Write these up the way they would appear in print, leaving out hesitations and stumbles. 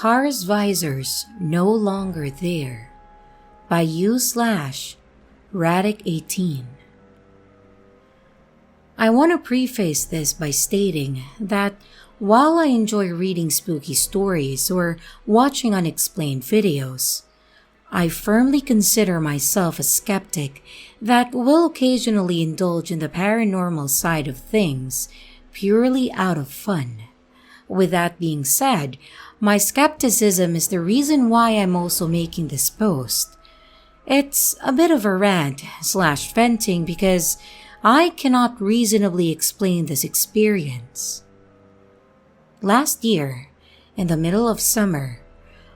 Car's Visors No Longer There by u/Radic18. I want to preface this by stating that while I enjoy reading spooky stories or watching unexplained videos, I firmly consider myself a skeptic that will occasionally indulge in the paranormal side of things purely out of fun. With that being said, my skepticism is the reason why I'm also making this post. It's a bit of a rant/venting because I cannot reasonably explain this experience. Last year, in the middle of summer,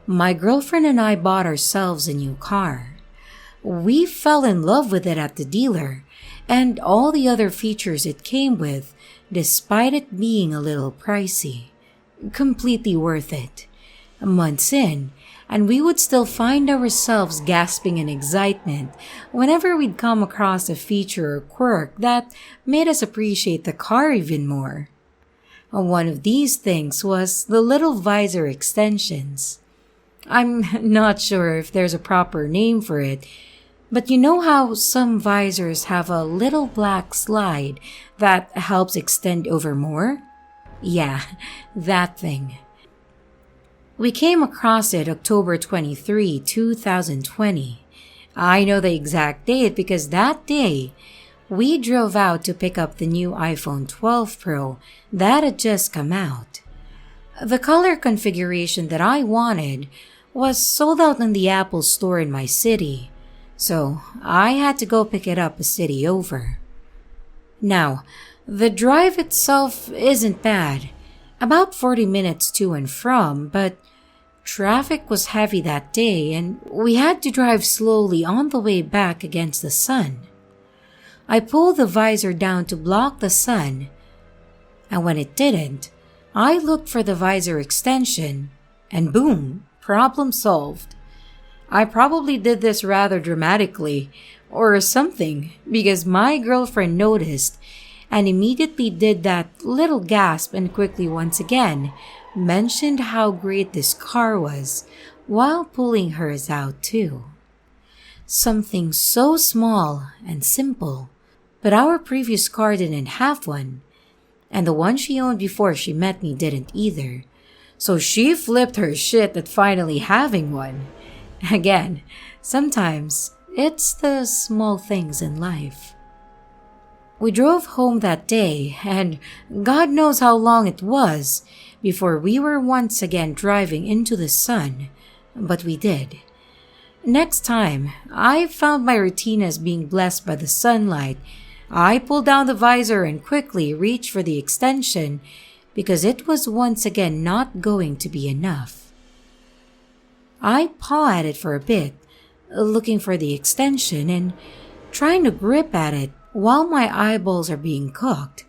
my girlfriend and I bought ourselves a new car. We fell in love with it at the dealer and all the other features it came with, despite it being a little pricey. Completely worth it. Months in, and we would still find ourselves gasping in excitement whenever we'd come across a feature or quirk that made us appreciate the car even more. One of these things was the little visor extensions. I'm not sure if there's a proper name for it, but you know how some visors have a little black slide that helps extend over more? Yeah, that thing. We came across it October 23, 2020. I know the exact date because that day, we drove out to pick up the new iPhone 12 Pro that had just come out. The color configuration that I wanted was sold out in the Apple store in my city, so I had to go pick it up a city over. Now, the drive itself isn't bad, about 40 minutes to and from, but traffic was heavy that day and we had to drive slowly on the way back against the sun. I pulled the visor down to block the sun, and when it didn't, I looked for the visor extension, and boom, problem solved. I probably did this rather dramatically, or something, because my girlfriend noticed and immediately did that little gasp and quickly once again mentioned how great this car was while pulling hers out too. Something so small and simple, but our previous car didn't have one, and the one she owned before she met me didn't either, so she flipped her shit at finally having one. Again, sometimes it's the small things in life. We drove home that day, and God knows how long it was before we were once again driving into the sun, but we did. Next time, I found my routine as being blessed by the sunlight. I pulled down the visor and quickly reached for the extension because it was once again not going to be enough. I pawed at it for a bit, looking for the extension and trying to grip at it while my eyeballs are being cooked.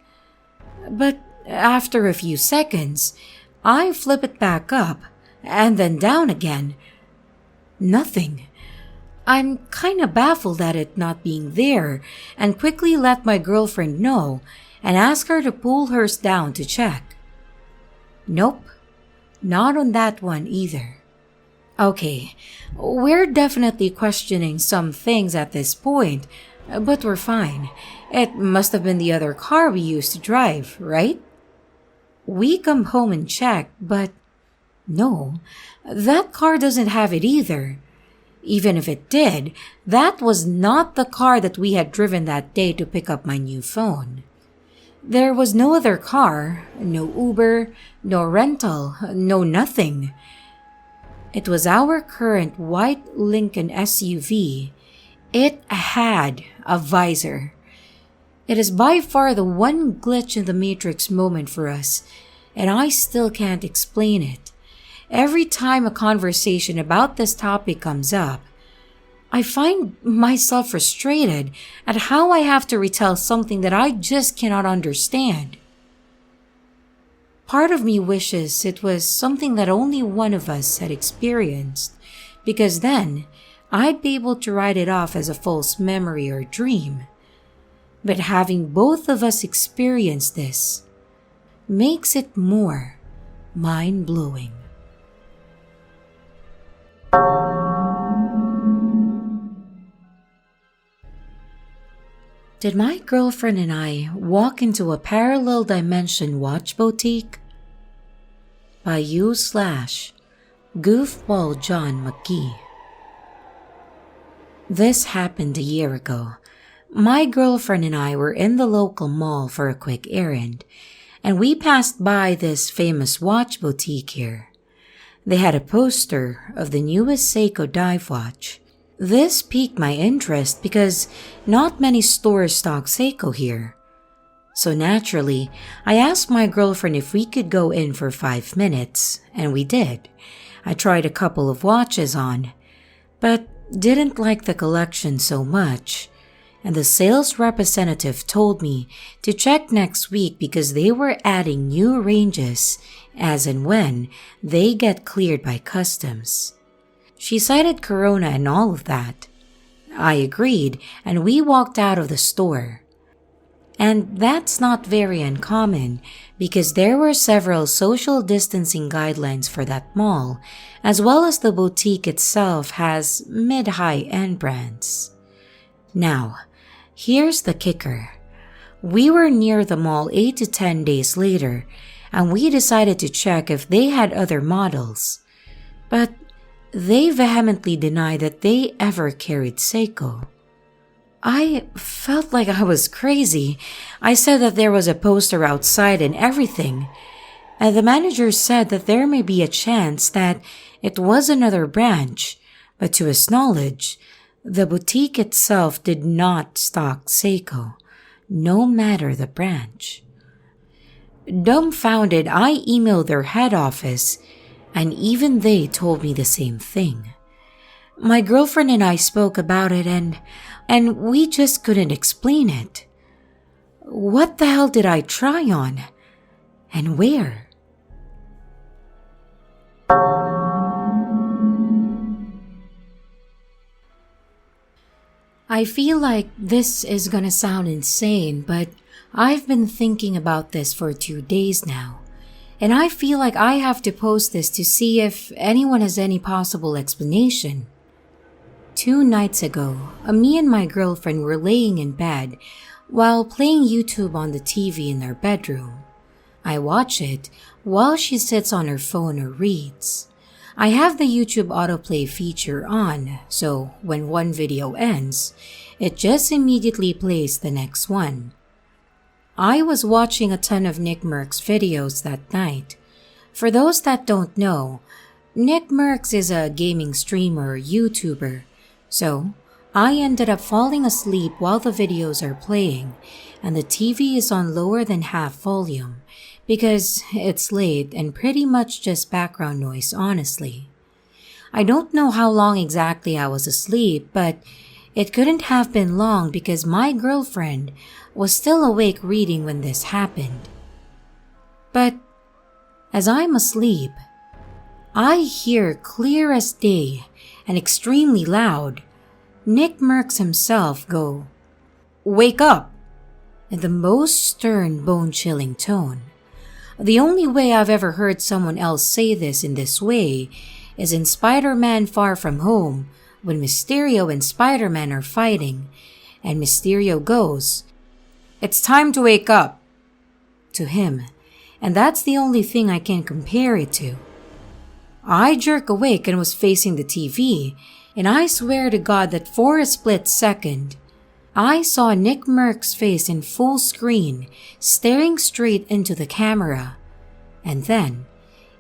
But after a few seconds, I flip it back up and then down again. Nothing. I'm kinda baffled at it not being there and quickly let my girlfriend know and ask her to pull hers down to check. Nope, not on that one either. Okay, we're definitely questioning some things at this point, but we're fine. It must have been the other car we used to drive, right? We come home and check, but no, that car doesn't have it either. Even if it did, that was not the car that we had driven that day to pick up my new phone. There was no other car, no Uber, no rental, no nothing. It was our current white Lincoln SUV. It had a visor. It is by far the one glitch in the Matrix moment for us, and I still can't explain it. Every time a conversation about this topic comes up, I find myself frustrated at how I have to retell something that I just cannot understand. Part of me wishes it was something that only one of us had experienced, because then I'd be able to write it off as a false memory or dream. But having both of us experience this makes it more mind-blowing. Did my girlfriend and I walk into a parallel dimension watch boutique? By u/Goofball John McGee. This happened a year ago. My girlfriend and I were in the local mall for a quick errand, and we passed by this famous watch boutique here. They had a poster of the newest Seiko dive watch. This piqued my interest because not many stores stock Seiko here. So naturally, I asked my girlfriend if we could go in for 5 minutes, and we did. I tried a couple of watches on, but didn't like the collection so much, and the sales representative told me to check next week because they were adding new ranges as and when they get cleared by customs. She cited Corona and all of that. I agreed, and we walked out of the store. And that's not very uncommon because there were several social distancing guidelines for that mall, as well as the boutique itself has mid-high-end brands. Now, here's the kicker. We were near the mall 8 to 10 days later, and we decided to check if they had other models. But they vehemently denied that they ever carried Seiko. I felt like I was crazy. I said that there was a poster outside and everything, and the manager said that there may be a chance that it was another branch, but to his knowledge, the boutique itself did not stock Seiko, no matter the branch. Dumbfounded, I emailed their head office, and even they told me the same thing. My girlfriend and I spoke about it and we just couldn't explain it. What the hell did I try on? And where? I feel like this is gonna sound insane, but I've been thinking about this for 2 days now. And I feel like I have to post this to see if anyone has any possible explanation. 2 nights ago, me and my girlfriend were laying in bed while playing YouTube on the TV in our bedroom. I watch it while she sits on her phone or reads. I have the YouTube autoplay feature on, so when one video ends, it just immediately plays the next one. I was watching a ton of Nick Merck's videos that night. For those that don't know, Nick Merckx is a gaming streamer or YouTuber, so I ended up falling asleep while the videos are playing and the TV is on lower than half volume because it's late and pretty much just background noise, honestly. I don't know how long exactly I was asleep, but it couldn't have been long because my girlfriend was still awake reading when this happened. But as I'm asleep, I hear clear as day and extremely loud Nick Merckx himself go, "Wake up!" in the most stern, bone-chilling tone. The only way I've ever heard someone else say this in this way is in Spider-Man Far From Home when Mysterio and Spider-Man are fighting, and Mysterio goes, "It's time to wake up," to him, and that's the only thing I can compare it to. I jerk awake and was facing the TV, and I swear to God that for a split second, I saw Nick Merck's face in full screen, staring straight into the camera, and then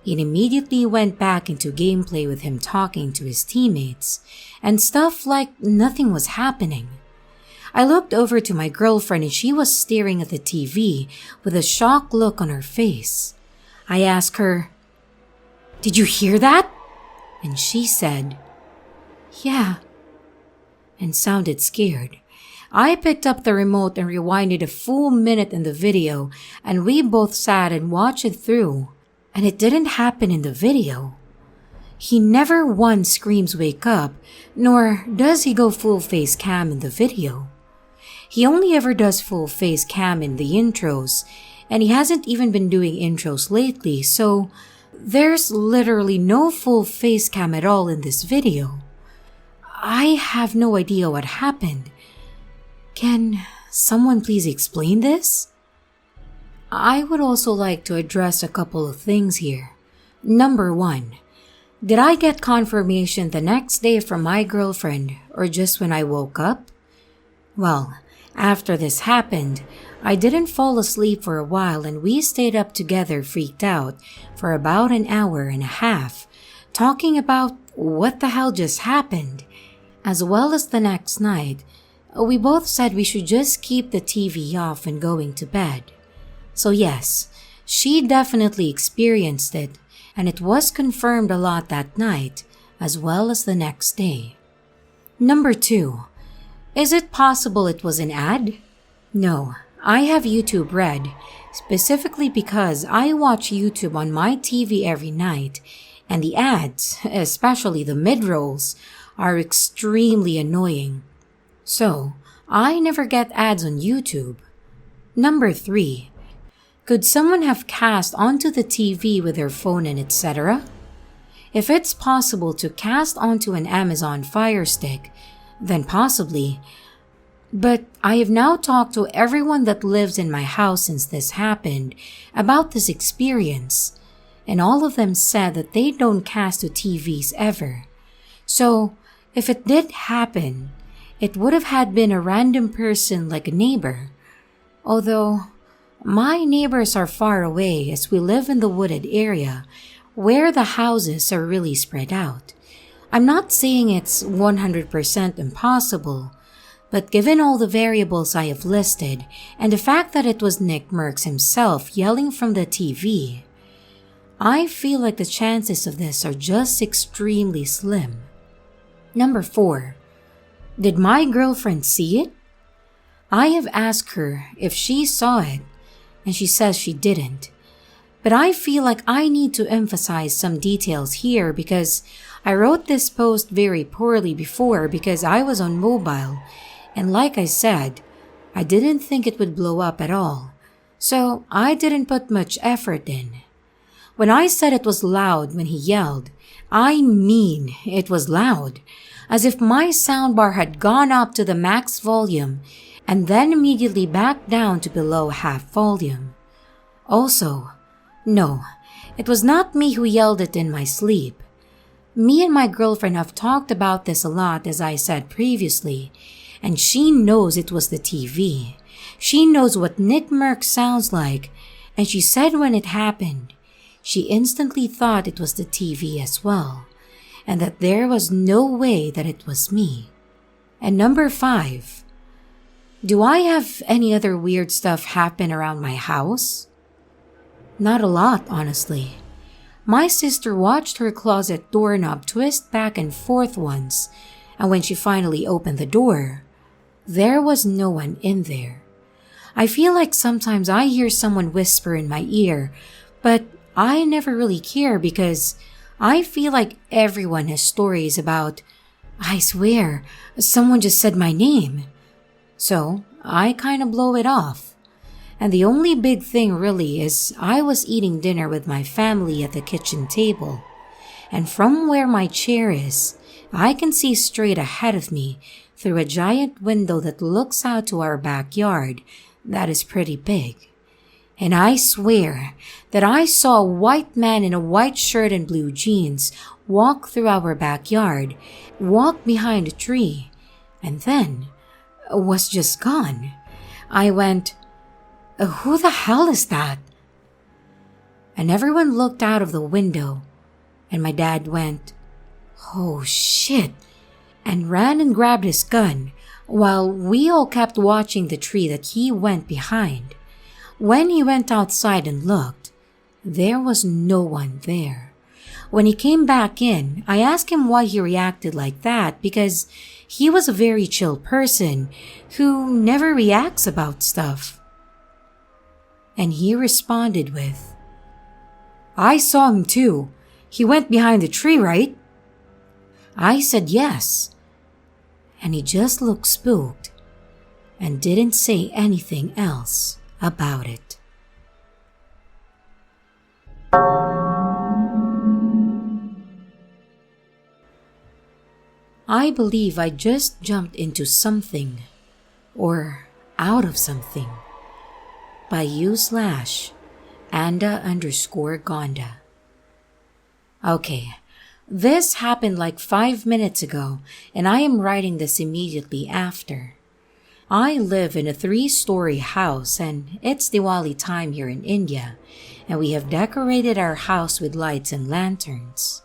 it immediately went back into gameplay with him talking to his teammates, and stuff like nothing was happening. I looked over to my girlfriend and she was staring at the TV with a shocked look on her face. I asked her, "Did you hear that?" And she said, "Yeah," and sounded scared. I picked up the remote and rewinded a full minute in the video, and we both sat and watched it through, and it didn't happen in the video. He never once screams "wake up," nor does he go full face cam in the video. He only ever does full face cam in the intros, and he hasn't even been doing intros lately, so There's literally no full face cam at all in this video. I have no idea what happened. Can someone please explain this? I would also like to address a couple of things here. Number 1, did I get confirmation the next day from my girlfriend or just when I woke up? Well, after this happened, I didn't fall asleep for a while and we stayed up together freaked out for about an hour and a half, talking about what the hell just happened. As well as the next night, we both said we should just keep the TV off and going to bed. So yes, she definitely experienced it, and it was confirmed a lot that night, as well as the next day. Number 2, is it possible it was an ad? No, I have YouTube Red, specifically because I watch YouTube on my TV every night, and the ads, especially the mid-rolls, are extremely annoying. So, I never get ads on YouTube. Number 3, could someone have cast onto the TV with their phone and etc.? If it's possible to cast onto an Amazon Fire Stick, then possibly. But I have now talked to everyone that lives in my house since this happened about this experience, and all of them said that they don't cast to TVs ever. So, if it did happen, it would have had been a random person like a neighbor. Although, my neighbors are far away as we live in the wooded area where the houses are really spread out. I'm not saying it's 100% impossible, but given all the variables I have listed and the fact that it was Nick Merckx himself yelling from the TV, I feel like the chances of this are just extremely slim. Number 4, did my girlfriend see it? I have asked her if she saw it, and she says she didn't. But I feel like I need to emphasize some details here because I wrote this post very poorly before because I was on mobile, and like I said, I didn't think it would blow up at all, so I didn't put much effort in. When I said it was loud when he yelled, I mean it was loud, as if my soundbar had gone up to the max volume and then immediately back down to below half volume. Also, no, it was not me who yelled it in my sleep. Me and my girlfriend have talked about this a lot, as I said previously, and she knows it was the TV. She knows what Nick Merckx sounds like, and she said when it happened, she instantly thought it was the TV as well, and that there was no way that it was me. And number 5, do I have any other weird stuff happen around my house? Not a lot, honestly. My sister watched her closet doorknob twist back and forth once, and when she finally opened the door, there was no one in there. I feel like sometimes I hear someone whisper in my ear, but I never really care because I feel like everyone has stories about, I swear, someone just said my name. So I kind of blow it off. And the only big thing really is I was eating dinner with my family at the kitchen table. And from where my chair is, I can see straight ahead of me through a giant window that looks out to our backyard that is pretty big. And I swear that I saw a white man in a white shirt and blue jeans walk through our backyard, walk behind a tree, and then was just gone. I went, who the hell is that? And everyone looked out of the window, and my dad went, oh shit, and ran and grabbed his gun while we all kept watching the tree that he went behind. When he went outside and looked, there was no one there. When he came back in, I asked him why he reacted like that because he was a very chill person who never reacts about stuff. And he responded with, I saw him too. He went behind the tree, right? I said yes. And he just looked spooked and didn't say anything else about it. I believe I just jumped into something, or out of something, by u/Anda_Gonda. Okay, this happened like 5 minutes ago, and I am writing this immediately after. I live in a 3-story house, and it's Diwali time here in India, and we have decorated our house with lights and lanterns.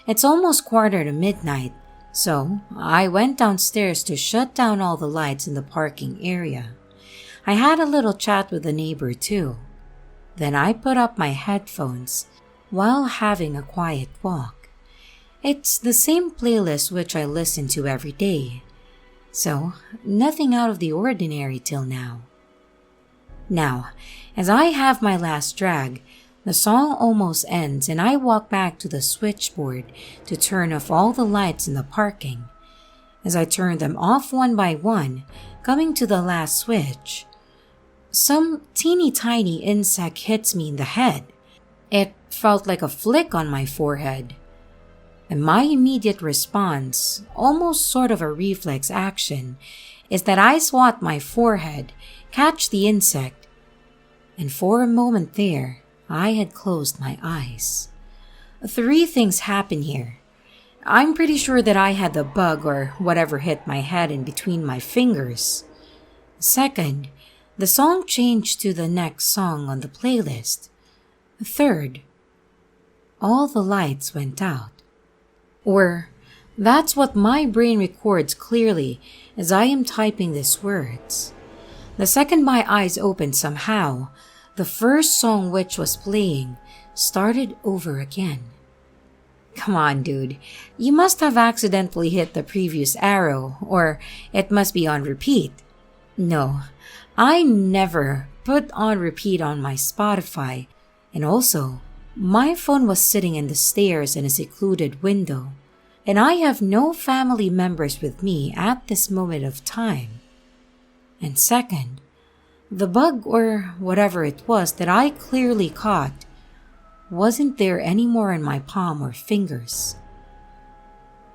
It's almost quarter to midnight, so I went downstairs to shut down all the lights in the parking area. I had a little chat with the neighbor too. Then I put up my headphones while having a quiet walk. It's the same playlist which I listen to every day, so nothing out of the ordinary till now. Now, as I have my last drag, the song almost ends and I walk back to the switchboard to turn off all the lights in the parking. As I turn them off one by one, coming to the last switch, some teeny tiny insect hits me in the head. It felt like a flick on my forehead. And my immediate response, almost sort of a reflex action, is that I swat my forehead, catch the insect, and for a moment there, I had closed my eyes. 3 things happen here. I'm pretty sure that I had the bug or whatever hit my head in between my fingers. Second, the song changed to the next song on the playlist. Third, all the lights went out. Or, that's what my brain records clearly as I am typing these words. The second my eyes opened somehow, the first song which was playing started over again. Come on, dude. You must have accidentally hit the previous arrow, or it must be on repeat. No, I never put on repeat on my Spotify, and also, my phone was sitting in the stairs in a secluded window, and I have no family members with me at this moment of time. And second, the bug or whatever it was that I clearly caught wasn't there anymore in my palm or fingers.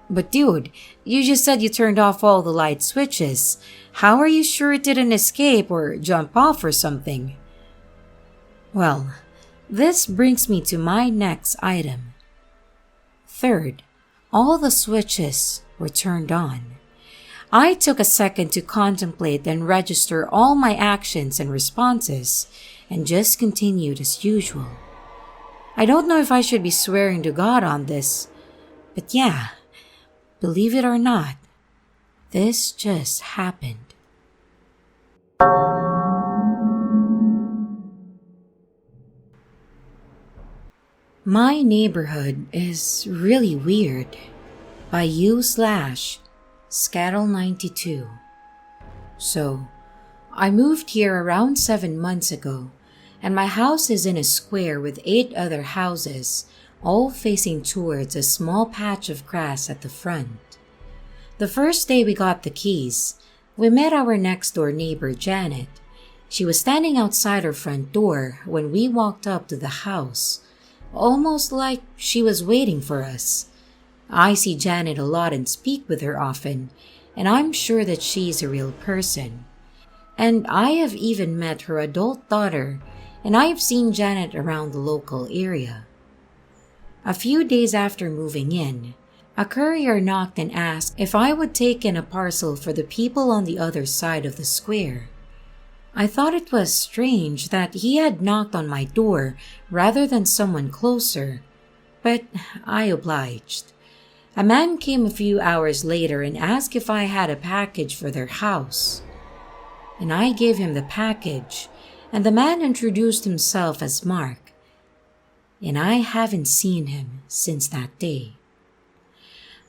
But dude, you just said you turned off all the light switches. How are you sure it didn't escape or jump off or something? Well, this brings me to my next item. Third, all the switches were turned on. I took a second to contemplate and register all my actions and responses, and just continued as usual. I don't know if I should be swearing to God on this, but yeah, believe it or not, this just happened. My neighborhood is really weird. By u/Scattle92. So, I moved here around 7 months ago, and my house is in a square with 8 other houses, all facing towards a small patch of grass at the front. The first day we got the keys, we met our next door neighbor Janet. She was standing outside her front door when we walked up to the house, almost like she was waiting for us. I see Janet a lot and speak with her often, and I'm sure that she's a real person. And I have even met her adult daughter, and I have seen Janet around the local area. A few days after moving in, a courier knocked and asked if I would take in a parcel for the people on the other side of the square. I thought it was strange that he had knocked on my door rather than someone closer, but I obliged. A man came a few hours later and asked if I had a package for their house. And I gave him the package, and the man introduced himself as Mark. And I haven't seen him since that day.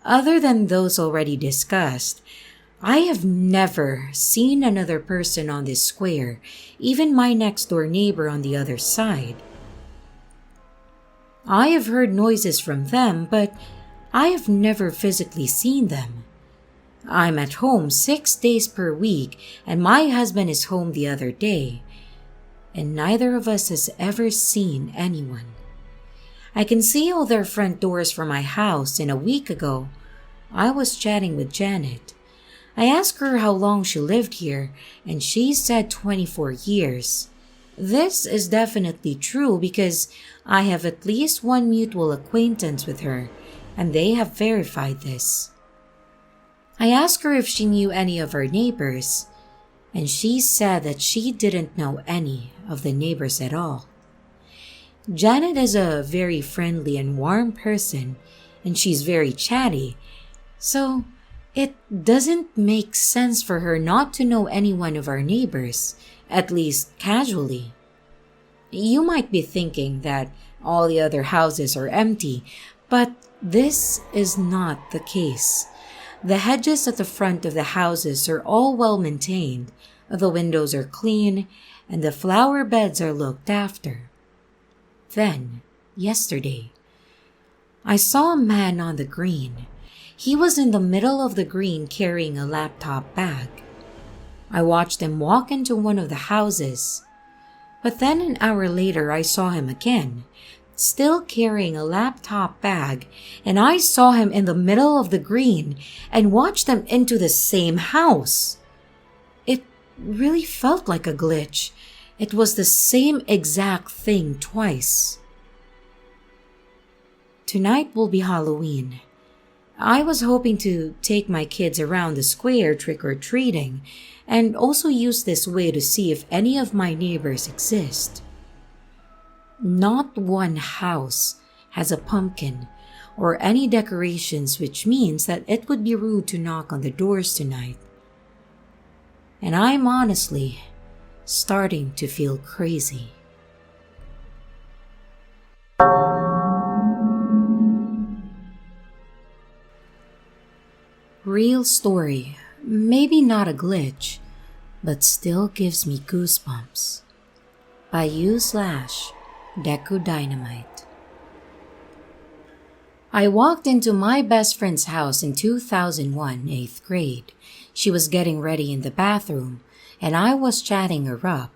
Other than those already discussed, I have never seen another person on this square, even my next door neighbor on the other side. I have heard noises from them, but I have never physically seen them. I'm at home 6 days per week, and my husband is home the other day, and neither of us has ever seen anyone. I can see all their front doors from my house, and a week ago, I was chatting with Janet. I asked her how long she lived here, and she said 24 years. This is definitely true because I have at least one mutual acquaintance with her, and they have verified this. I asked her if she knew any of her neighbors, and she said that she didn't know any of the neighbors at all. Janet is a very friendly and warm person, and she's very chatty, so it doesn't make sense for her not to know any one of our neighbors, at least casually. You might be thinking that all the other houses are empty, but this is not the case. The hedges at the front of the houses are all well maintained, the windows are clean, and the flower beds are looked after. Then, yesterday, I saw a man on the green. He was in the middle of the green carrying a laptop bag. I watched him walk into one of the houses, but then an hour later I saw him again, still carrying a laptop bag, and I saw him in the middle of the green and watched them into the same house. It really felt like a glitch. It was the same exact thing twice. Tonight will be Halloween. I was hoping to take my kids around the square trick-or-treating and also use this way to see if any of my neighbors exist. Not one house has a pumpkin or any decorations, which means that it would be rude to knock on the doors tonight. And I'm honestly starting to feel crazy. Real story, maybe not a glitch, but still gives me goosebumps. By u/Deco Dynamite. I walked into my best friend's house in 2001, 8th grade. She was getting ready in the bathroom, and I was chatting her up.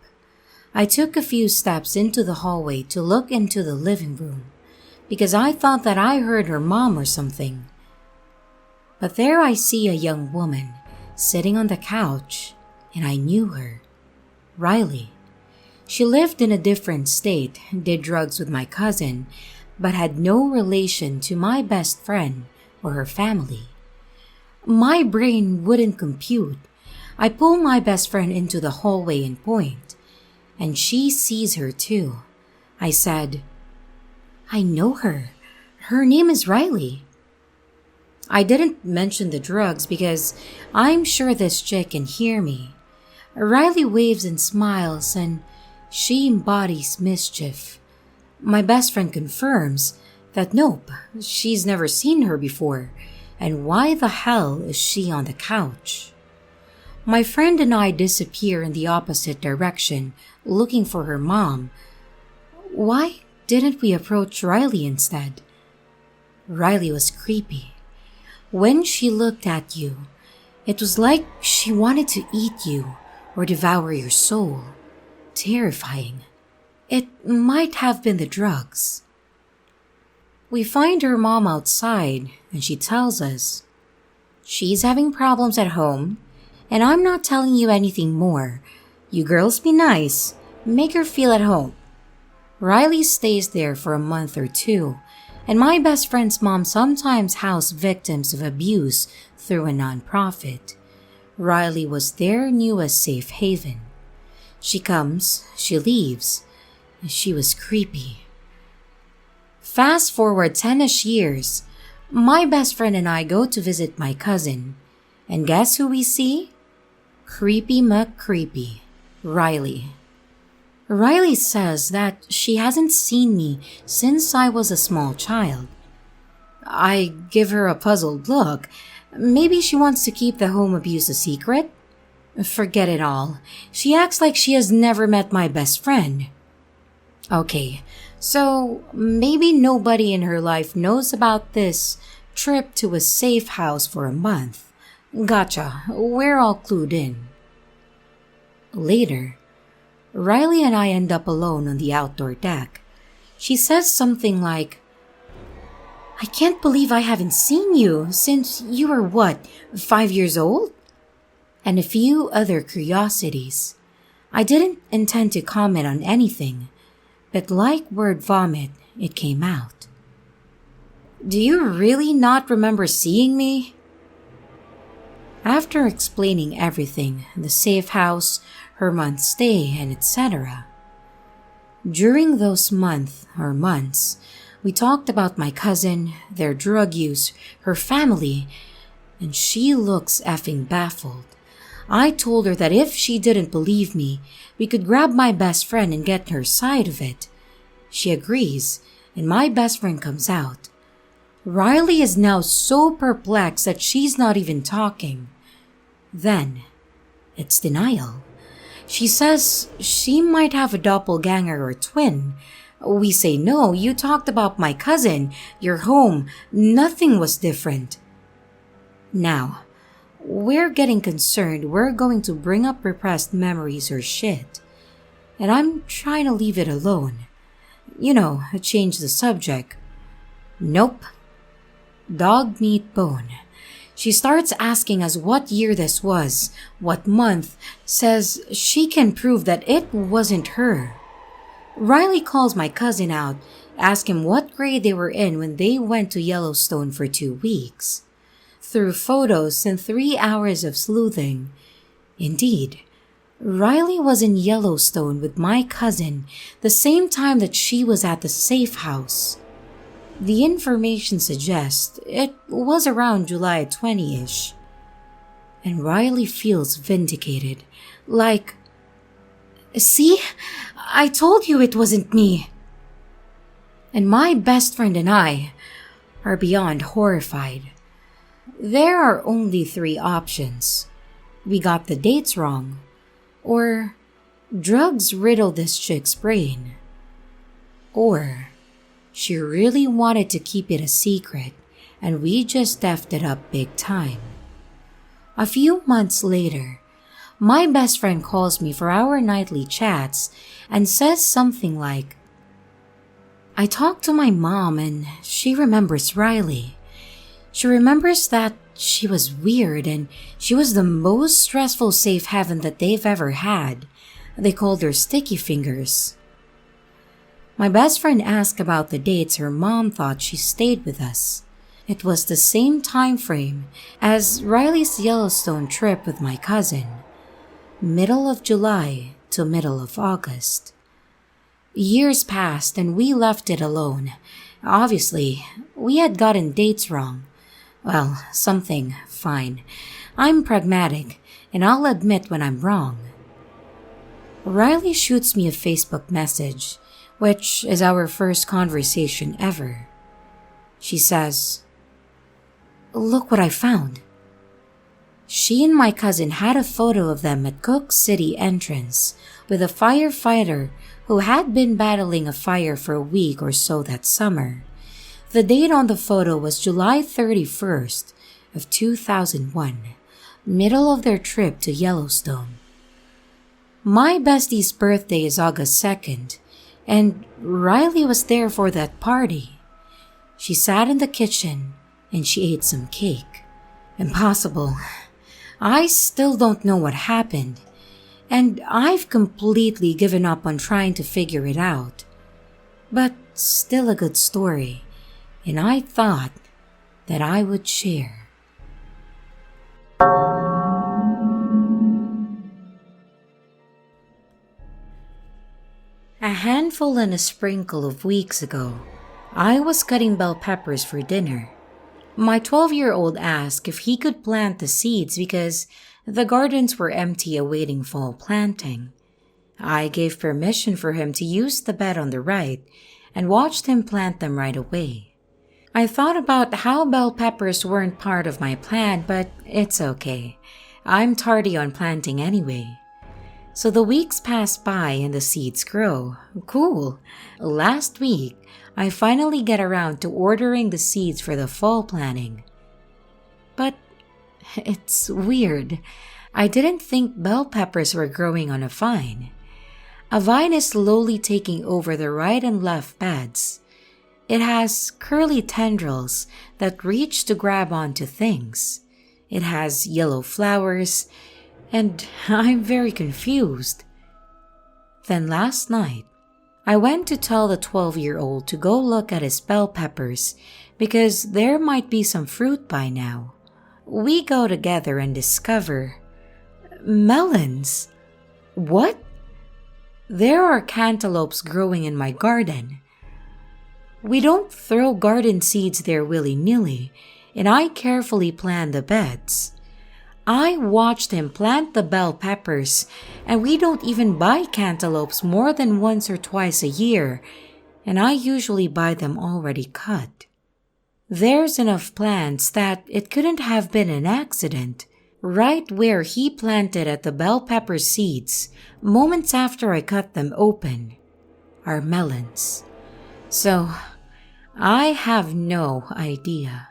I took a few steps into the hallway to look into the living room, because I thought that I heard her mom or something. But there I see a young woman sitting on the couch, and I knew her. Riley. She lived in a different state, did drugs with my cousin, but had no relation to my best friend or her family. My brain wouldn't compute. I pull my best friend into the hallway and point, and she sees her too. I said, "I know her. Her name is Riley." I didn't mention the drugs because I'm sure this chick can hear me. Riley waves and smiles, and she embodies mischief. My best friend confirms that nope, she's never seen her before, and why the hell is she on the couch? My friend and I disappear in the opposite direction, looking for her mom. Why didn't we approach Riley instead? Riley was creepy. When she looked at you, it was like she wanted to eat you or devour your soul. Terrifying. It might have been the drugs. We find her mom outside, and she tells us, "She's having problems at home, and I'm not telling you anything more. You girls be nice. Make her feel at home." Riley stays there for a month or two, and my best friend's mom sometimes house victims of abuse through a nonprofit. Riley was their newest safe haven. She comes, she leaves, and she was creepy. Fast forward 10-ish years, my best friend and I go to visit my cousin, and guess who we see? Creepy McCreepy, Riley. Riley says that she hasn't seen me since I was a small child. I give her a puzzled look. Maybe she wants to keep the home abuse a secret? Forget it all. She acts like she has never met my best friend. Okay, so maybe nobody in her life knows about this trip to a safe house for a month. Gotcha, we're all clued in. Later, Riley and I end up alone on the outdoor deck. She says something like, I can't believe I haven't seen you since you were what, 5 years old? And a few other curiosities. I didn't intend to comment on anything, but like word vomit, it came out. Do you really not remember seeing me? After explaining everything, the safe house, her month's stay, and etc. During those months, we talked about my cousin, their drug use, her family, and she looks effing baffled. I told her that if she didn't believe me, we could grab my best friend and get her side of it. She agrees, and my best friend comes out. Riley is now so perplexed that she's not even talking. Then, it's denial. She says she might have a doppelganger or twin. We say no, you talked about my cousin, your home, nothing was different. Now, we're getting concerned we're going to bring up repressed memories or shit. And I'm trying to leave it alone. Change the subject. Nope. Dog meat bone. She starts asking us what year this was, what month, says she can prove that it wasn't her. Riley calls my cousin out, asks him what grade they were in when they went to Yellowstone for 2 weeks. Through photos and 3 hours of sleuthing. Indeed, Riley was in Yellowstone with my cousin the same time that she was at the safe house. The information suggests it was around July 20-ish. And Riley feels vindicated, like, see, I told you it wasn't me. And my best friend and I are beyond horrified. There are only 3 options. We got the dates wrong, or drugs riddled this chick's brain, or she really wanted to keep it a secret and we just effed it up big time. A few months later, my best friend calls me for our nightly chats and says something like, I talked to my mom and she remembers Riley. She remembers that she was weird and she was the most stressful safe haven that they've ever had. They called her Sticky Fingers. My best friend asked about the dates her mom thought she stayed with us. It was the same time frame as Riley's Yellowstone trip with my cousin, middle of July to middle of August. Years passed and we left it alone. Obviously, we had gotten dates wrong. Well, something, fine. I'm pragmatic, and I'll admit when I'm wrong. Riley shoots me a Facebook message, which is our first conversation ever. She says, Look what I found. She and my cousin had a photo of them at Cook City entrance with a firefighter who had been battling a fire for a week or so that summer. The date on the photo was July 31st of 2001, middle of their trip to Yellowstone. My bestie's birthday is August 2nd, and Riley was there for that party. She sat in the kitchen and she ate some cake. Impossible. I still don't know what happened, and I've completely given up on trying to figure it out. But still a good story. And I thought that I would share. A handful and a sprinkle of weeks ago, I was cutting bell peppers for dinner. My 12-year-old asked if he could plant the seeds because the gardens were empty awaiting fall planting. I gave permission for him to use the bed on the right and watched him plant them right away. I thought about how bell peppers weren't part of my plan, but it's okay. I'm tardy on planting anyway. So the weeks pass by and the seeds grow. Cool. Last week, I finally get around to ordering the seeds for the fall planting. But it's weird. I didn't think bell peppers were growing on a vine. A vine is slowly taking over the right and left beds. It has curly tendrils that reach to grab onto things. It has yellow flowers, and I'm very confused. Then last night, I went to tell the 12-year-old to go look at his bell peppers because there might be some fruit by now. We go together and discover melons. What? There are cantaloupes growing in my garden. We don't throw garden seeds there willy-nilly, and I carefully plan the beds. I watched him plant the bell peppers, and we don't even buy cantaloupes more than once or twice a year, and I usually buy them already cut. There's enough plants that it couldn't have been an accident. Right where he planted at the bell pepper seeds, moments after I cut them open, are melons. So, I have no idea.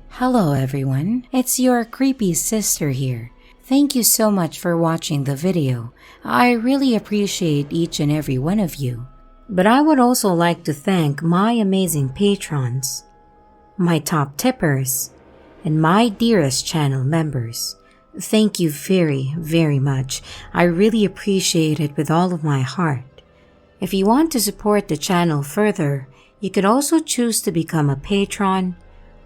Hello everyone, it's your creepy sister here. Thank you so much for watching the video. I really appreciate each and every one of you. But I would also like to thank my amazing patrons, my top tippers, and my dearest channel members. Thank you very, very much. I really appreciate it with all of my heart. If you want to support the channel further, you could also choose to become a patron,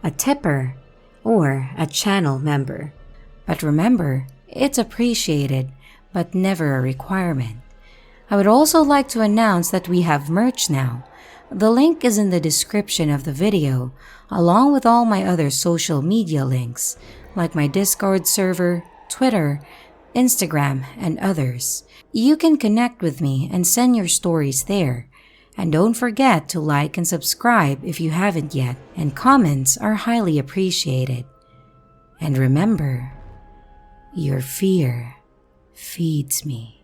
a tipper, or a channel member. But remember, it's appreciated, but never a requirement. I would also like to announce that we have merch now. The link is in the description of the video, along with all my other social media links, like my Discord server, Twitter, Instagram, and others. You can connect with me and send your stories there. And don't forget to like and subscribe if you haven't yet, and comments are highly appreciated. And remember, your fear feeds me.